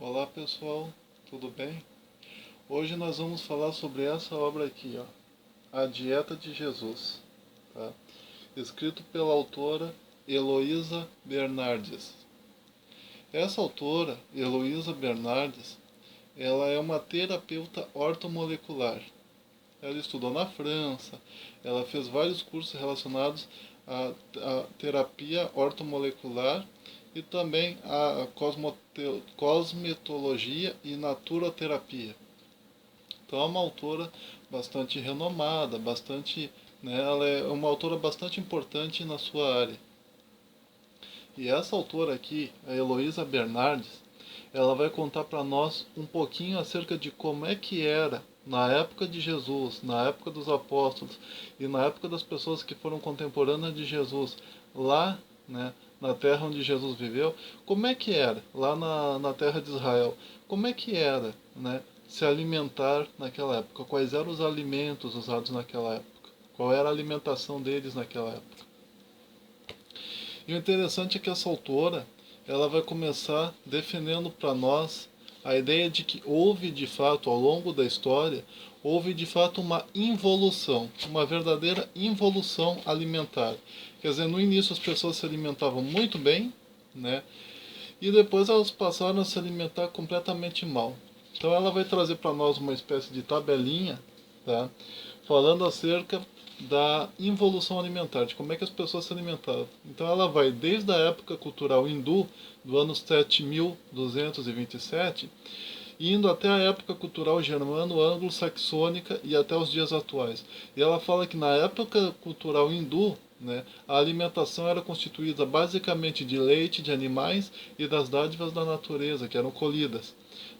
Olá pessoal, tudo bem? Hoje nós vamos falar sobre essa obra aqui, ó, A Dieta de Jesus, tá? Escrito pela autora Heloísa Bernardes. Essa autora, Heloísa Bernardes, ela é uma terapeuta ortomolecular. Ela estudou na França, ela fez vários cursos relacionados à terapia ortomolecular e também à cosmetologia e naturoterapia. Então é uma autora bastante renomada, ela é uma autora bastante importante na sua área. E essa autora aqui, a Heloísa Bernardes, ela vai contar para nós um pouquinho acerca de como é que era na época de Jesus, na época dos apóstolos e na época das pessoas que foram contemporâneas de Jesus, lá, né, na terra onde Jesus viveu, como é que era lá na terra de Israel, como é que era, né, se alimentar naquela época, quais eram os alimentos usados naquela época, qual era a alimentação deles naquela época. E o interessante é que essa autora, ela vai começar defendendo para nós a ideia de que houve de fato, ao longo da história, houve de fato uma involução, uma verdadeira involução alimentar. Quer dizer, no início as pessoas se alimentavam muito bem, né? E depois elas passaram a se alimentar completamente mal. Então ela vai trazer para nós uma espécie de tabelinha, tá? Falando acerca da involução alimentar, de como é que as pessoas se alimentavam. Então ela vai desde a época cultural hindu, do ano 7227, indo até a época cultural germano, anglo-saxônica e até os dias atuais. E ela fala que na época cultural hindu, né, a alimentação era constituída basicamente de leite de animais e das dádivas da natureza, que eram colhidas.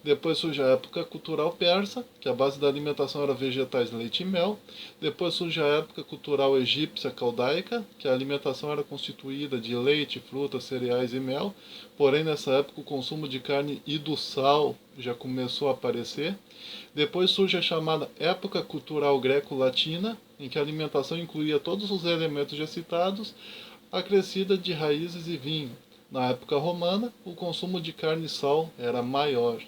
Depois surge a época cultural persa, que a base da alimentação era vegetais, leite e mel. Depois surge a época cultural egípcia caldaica, que a alimentação era constituída de leite, frutas, cereais e mel. Porém, nessa época, o consumo de carne e do sal já começou a aparecer. Depois surge a chamada época cultural greco-latina, em que a alimentação incluía todos os elementos já citados, acrescida de raízes e vinho. Na época romana, o consumo de carne e sal era maior.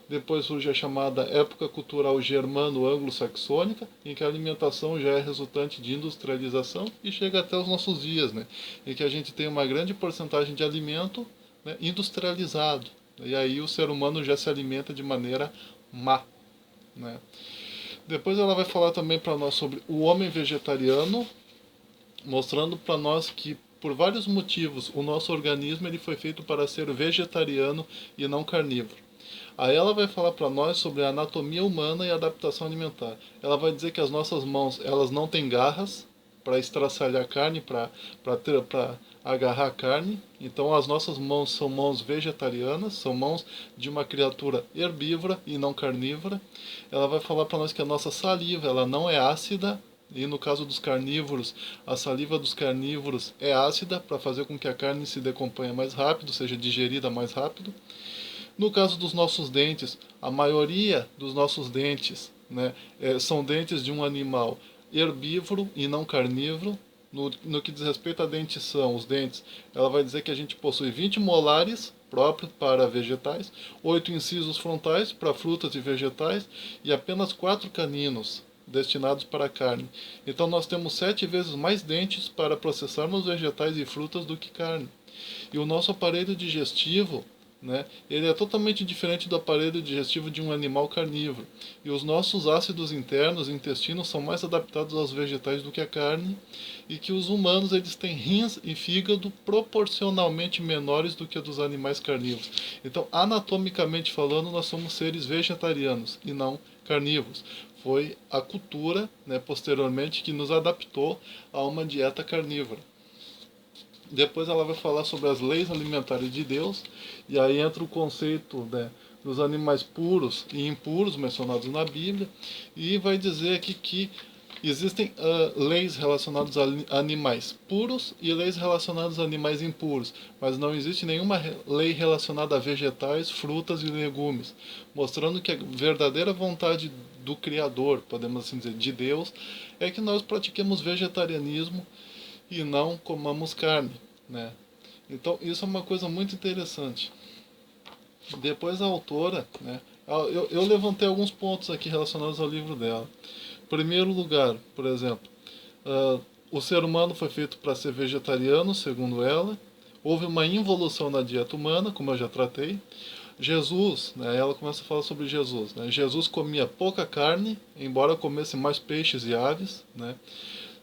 Depois surge a chamada época cultural germano-anglo-saxônica, em que a alimentação já é resultante de industrialização e chega até os nossos dias, né? Em que a gente tem uma grande porcentagem de alimento, né, industrializado. E aí o ser humano já se alimenta de maneira má, né? Depois ela vai falar também para nós sobre o homem vegetariano, mostrando para nós que por vários motivos o nosso organismo ele foi feito para ser vegetariano e não carnívoro. Aí ela vai falar para nós sobre a anatomia humana e a adaptação alimentar. Ela vai dizer que as nossas mãos elas não têm garras para estraçalhar carne, para agarrar carne. Então as nossas mãos são mãos vegetarianas, são mãos de uma criatura herbívora e não carnívora. Ela vai falar para nós que a nossa saliva ela não é ácida, e no caso dos carnívoros, a saliva dos carnívoros é ácida para fazer com que a carne se decomponha mais rápido, seja digerida mais rápido. No caso dos nossos dentes, a maioria dos nossos dentes, né, são dentes de um animal herbívoro e não carnívoro. No que diz respeito à dentição, os dentes, ela vai dizer que a gente possui 20 molares próprios para vegetais, 8 incisos frontais para frutas e vegetais e apenas 4 caninos destinados para a carne. Então nós temos 7 vezes mais dentes para processarmos vegetais e frutas do que carne. E o nosso aparelho digestivo, né, ele é totalmente diferente do aparelho digestivo de um animal carnívoro. E os nossos ácidos internos, intestinos, são mais adaptados aos vegetais do que a carne. E que os humanos eles têm rins e fígado proporcionalmente menores do que a dos animais carnívoros. Então, anatomicamente falando, nós somos seres vegetarianos e não carnívoros. Foi a cultura, né, posteriormente, que nos adaptou a uma dieta carnívora. Depois ela vai falar sobre as leis alimentares de Deus, e aí entra o conceito, né, dos animais puros e impuros mencionados na Bíblia, e vai dizer aqui que existem leis relacionadas a animais puros e leis relacionadas a animais impuros, mas não existe nenhuma lei relacionada a vegetais, frutas e legumes, mostrando que a verdadeira vontade do Criador, podemos assim dizer, de Deus, é que nós pratiquemos vegetarianismo e não comamos carne, né? Então isso é uma coisa muito interessante. Depois a autora, né, eu levantei alguns pontos aqui relacionados ao livro dela. Em primeiro lugar, por exemplo, o ser humano foi feito para ser vegetariano, segundo ela. Houve uma involução na dieta humana, como eu já tratei. Jesus, né, ela começa a falar sobre Jesus. Né? Jesus comia pouca carne, embora comesse mais peixes e aves. Né?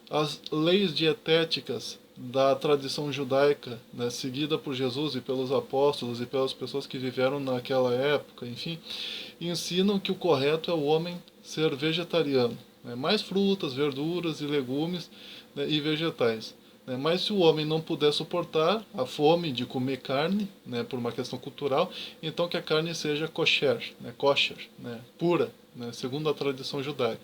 As leis dietéticas da tradição judaica, né, seguida por Jesus e pelos apóstolos e pelas pessoas que viveram naquela época, enfim, ensinam que o correto é o homem ser vegetariano. Né, mais frutas, verduras e legumes, né, e vegetais. Né, mas se o homem não puder suportar a fome de comer carne, né, por uma questão cultural, então que a carne seja kosher, né, pura, né, segundo a tradição judaica.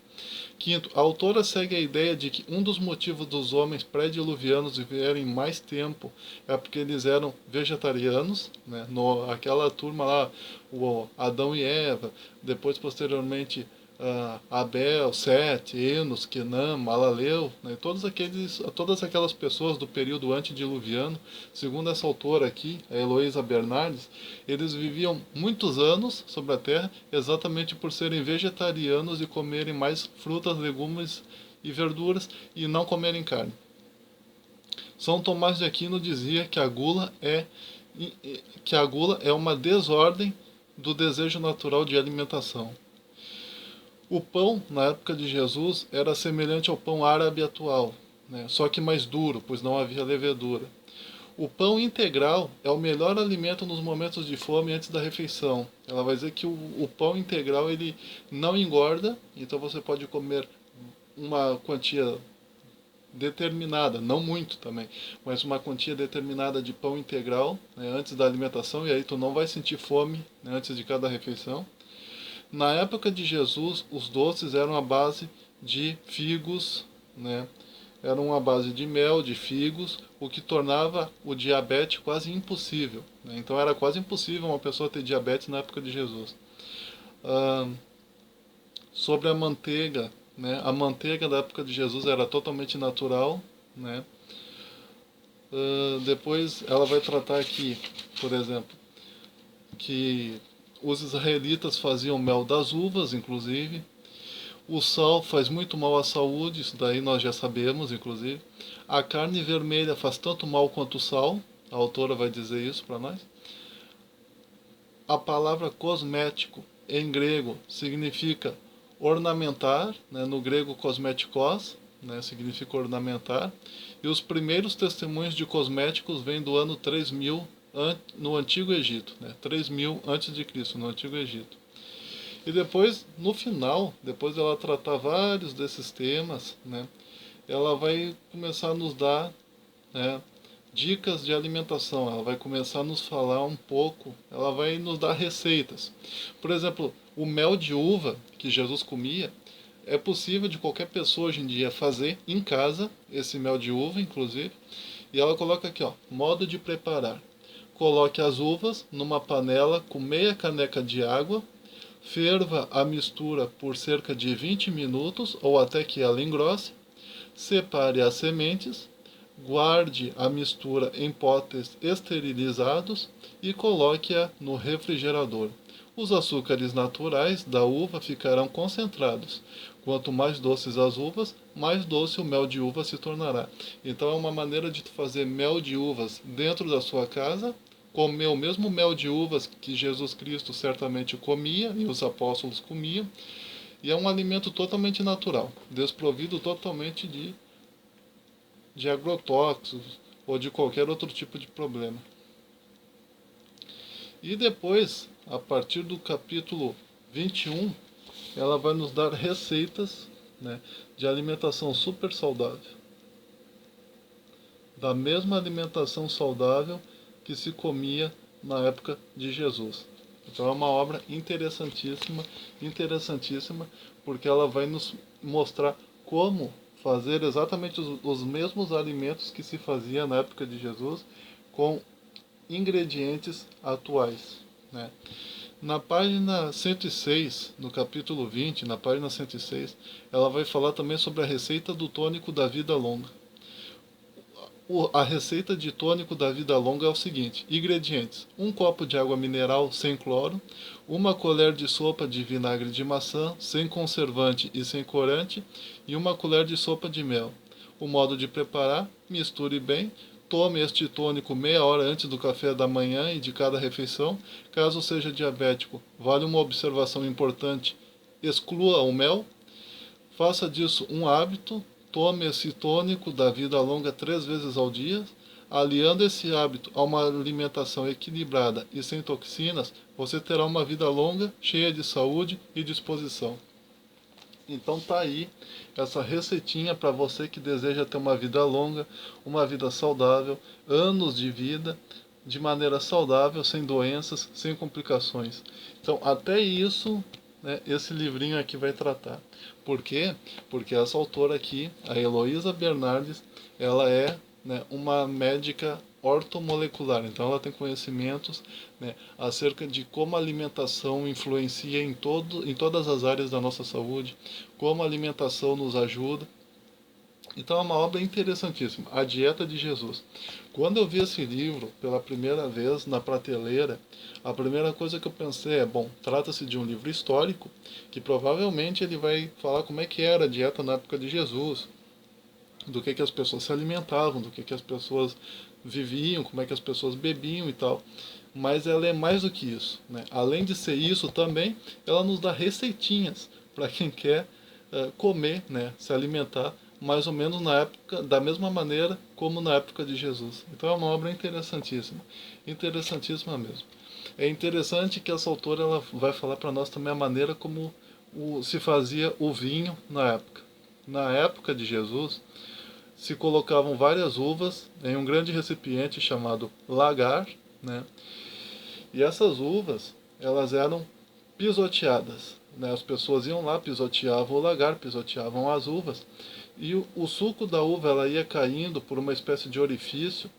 Quinto, a autora segue a ideia de que um dos motivos dos homens pré-diluvianos viverem mais tempo é porque eles eram vegetarianos, né? Aquela turma lá, o Adão e Eva, depois posteriormente Abel, Sete, Enos, Quenã, Malaleu, né? Todas aquelas pessoas do período antediluviano, segundo essa autora aqui, a Heloísa Bernardes, eles viviam muitos anos sobre a Terra exatamente por serem vegetarianos e comerem mais frutas, legumes e verduras e não comerem carne. São Tomás de Aquino dizia que a gula é uma desordem do desejo natural de alimentação. O pão, na época de Jesus, era semelhante ao pão árabe atual, né? Só que mais duro, pois não havia levedura. O pão integral é o melhor alimento nos momentos de fome antes da refeição. Ela vai dizer que o pão integral ele não engorda, então você pode comer uma quantia determinada, não muito também, mas uma quantia determinada de pão integral, né, antes da alimentação, e aí tu não vai sentir fome, né, antes de cada refeição. Na época de Jesus, os doces eram a base de figos, né? Eram a base de mel, de figos, o que tornava o diabetes quase impossível. Né? Então era quase impossível uma pessoa ter diabetes na época de Jesus. Ah, sobre a manteiga, né? A manteiga da época de Jesus era totalmente natural, né? Depois ela vai tratar aqui, por exemplo, que os israelitas faziam mel das uvas, inclusive. O sal faz muito mal à saúde, isso daí nós já sabemos, inclusive. A carne vermelha faz tanto mal quanto o sal, a autora vai dizer isso para nós. A palavra cosmético, em grego, significa ornamentar, né? No grego cosmetikos, né? Significa ornamentar. E os primeiros testemunhos de cosméticos vêm do ano 3000 no Antigo Egito, né? 3000 antes de Cristo, no Antigo Egito. E depois, no final, depois dela tratar vários desses temas, né, ela vai começar a nos dar, né, dicas de alimentação. Ela vai começar a nos falar um pouco, ela vai nos dar receitas. Por exemplo, o mel de uva que Jesus comia, é possível de qualquer pessoa hoje em dia fazer em casa, esse mel de uva, inclusive. E ela coloca aqui, ó, modo de preparar. Coloque as uvas numa panela com meia caneca de água. Ferva a mistura por cerca de 20 minutos ou até que ela engrosse. Separe as sementes. Guarde a mistura em potes esterilizados e coloque-a no refrigerador. Os açúcares naturais da uva ficarão concentrados. Quanto mais doces as uvas, mais doce o mel de uva se tornará. Então é uma maneira de fazer mel de uvas dentro da sua casa, comer o mesmo mel de uvas que Jesus Cristo certamente comia e os apóstolos comiam, e é um alimento totalmente natural, desprovido totalmente de agrotóxicos ou de qualquer outro tipo de problema. E depois, a partir do capítulo 21, ela vai nos dar receitas, né, de alimentação super saudável. Da mesma alimentação saudável que se comia na época de Jesus. Então é uma obra interessantíssima, interessantíssima, porque ela vai nos mostrar como fazer exatamente os mesmos alimentos que se fazia na época de Jesus com ingredientes atuais, né? Na página 106, no capítulo 20, na página 106, ela vai falar também sobre a receita do tônico da vida longa. A receita de tônico da vida longa é o seguinte: ingredientes: um copo de água mineral sem cloro, uma colher de sopa de vinagre de maçã, sem conservante e sem corante, e uma colher de sopa de mel. O modo de preparar: misture bem. Tome este tônico meia hora antes do café da manhã e de cada refeição. Caso seja diabético, vale uma observação importante: exclua o mel. Faça disso um hábito. Tome esse tônico da vida longa 3 vezes ao dia. Aliando esse hábito a uma alimentação equilibrada e sem toxinas, você terá uma vida longa, cheia de saúde e disposição. Então tá aí essa receitinha para você que deseja ter uma vida longa, uma vida saudável, anos de vida, de maneira saudável, sem doenças, sem complicações. Então até isso, né, esse livrinho aqui vai tratar. Por quê? Porque essa autora aqui, a Heloísa Bernardes, ela é, né, uma médica ortomolecular. Então ela tem conhecimentos, né, acerca de como a alimentação influencia em todas as áreas da nossa saúde, como a alimentação nos ajuda. Então é uma obra interessantíssima, A Dieta de Jesus. Quando eu vi esse livro pela primeira vez na prateleira, a primeira coisa que eu pensei é, bom, trata-se de um livro histórico, que provavelmente ele vai falar como é que era a dieta na época de Jesus, do que as pessoas se alimentavam, do que as pessoas viviam, como é que as pessoas bebiam e tal. Mas ela é mais do que isso, né? Além de ser isso também, ela nos dá receitinhas para quem quer comer, né? Se alimentar mais ou menos na época, da mesma maneira como na época de Jesus. Então é uma obra interessantíssima, interessantíssima mesmo. É interessante que essa autora ela vai falar para nós também a maneira como se fazia o vinho na época. Na época de Jesus, se colocavam várias uvas em um grande recipiente chamado lagar, né? E essas uvas, elas eram pisoteadas, né? As pessoas iam lá, pisoteavam o lagar, pisoteavam as uvas, e o suco da uva ela ia caindo por uma espécie de orifício,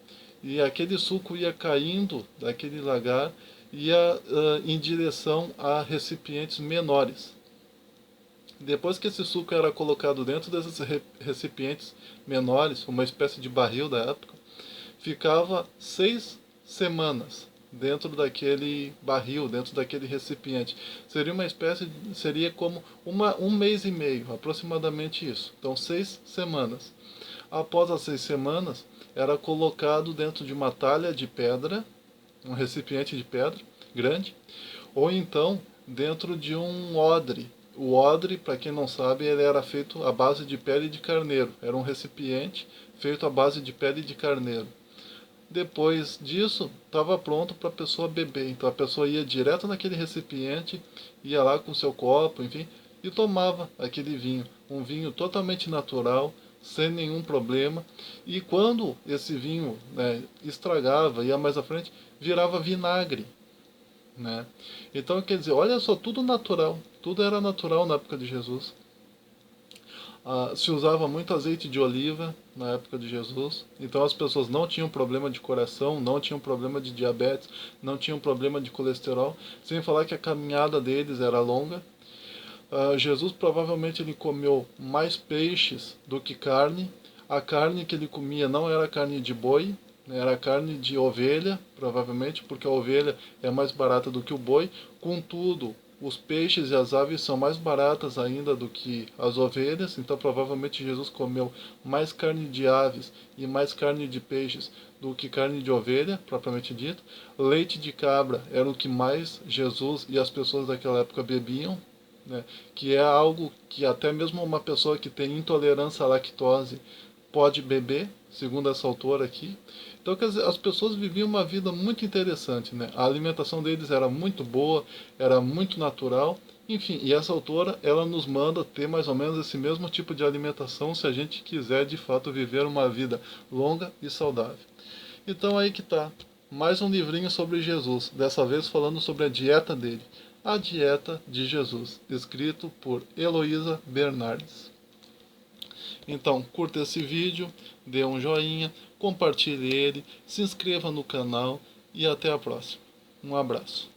e aquele suco ia caindo daquele lagar, ia em direção a recipientes menores. Depois que esse suco era colocado dentro desses recipientes menores, uma espécie de barril da época, ficava 6 semanas dentro daquele barril, dentro daquele recipiente. Seria uma espécie, seria como um mês e meio, aproximadamente isso. Então 6 semanas. Após as 6 semanas, era colocado dentro de uma talha de pedra, um recipiente de pedra grande, ou então dentro de um odre. O odre, para quem não sabe, ele era feito à base de pele de carneiro. Era um recipiente feito à base de pele de carneiro. Depois disso, estava pronto para a pessoa beber. Então a pessoa ia direto naquele recipiente, ia lá com seu copo, enfim, e tomava aquele vinho. Um vinho totalmente natural, sem nenhum problema. E quando esse vinho, né, estragava, ia mais à frente, virava vinagre, né? Então, quer dizer, olha só, tudo natural, tudo era natural na época de Jesus. Se usava muito azeite de oliva na época de Jesus, então as pessoas não tinham problema de coração, não tinham problema de diabetes, não tinham problema de colesterol, sem falar que a caminhada deles era longa. Jesus provavelmente ele comeu mais peixes do que carne. A carne que ele comia não era carne de boi, era carne de ovelha, provavelmente, porque a ovelha é mais barata do que o boi. Contudo, os peixes e as aves são mais baratas ainda do que as ovelhas, então provavelmente Jesus comeu mais carne de aves e mais carne de peixes do que carne de ovelha, propriamente dito. Leite de cabra era o que mais Jesus e as pessoas daquela época bebiam, né? Que é algo que até mesmo uma pessoa que tem intolerância à lactose pode beber, segundo essa autora aqui. Então, quer dizer, as pessoas viviam uma vida muito interessante, né? A alimentação deles era muito boa, era muito natural. Enfim, e essa autora, ela nos manda ter mais ou menos esse mesmo tipo de alimentação se a gente quiser, de fato, viver uma vida longa e saudável. Então, aí que tá. Mais um livrinho sobre Jesus, dessa vez falando sobre a dieta dele. A Dieta de Jesus, escrito por Heloísa Bernardes. Então, curta esse vídeo, dê um joinha, compartilhe ele, se inscreva no canal e até a próxima. Um abraço.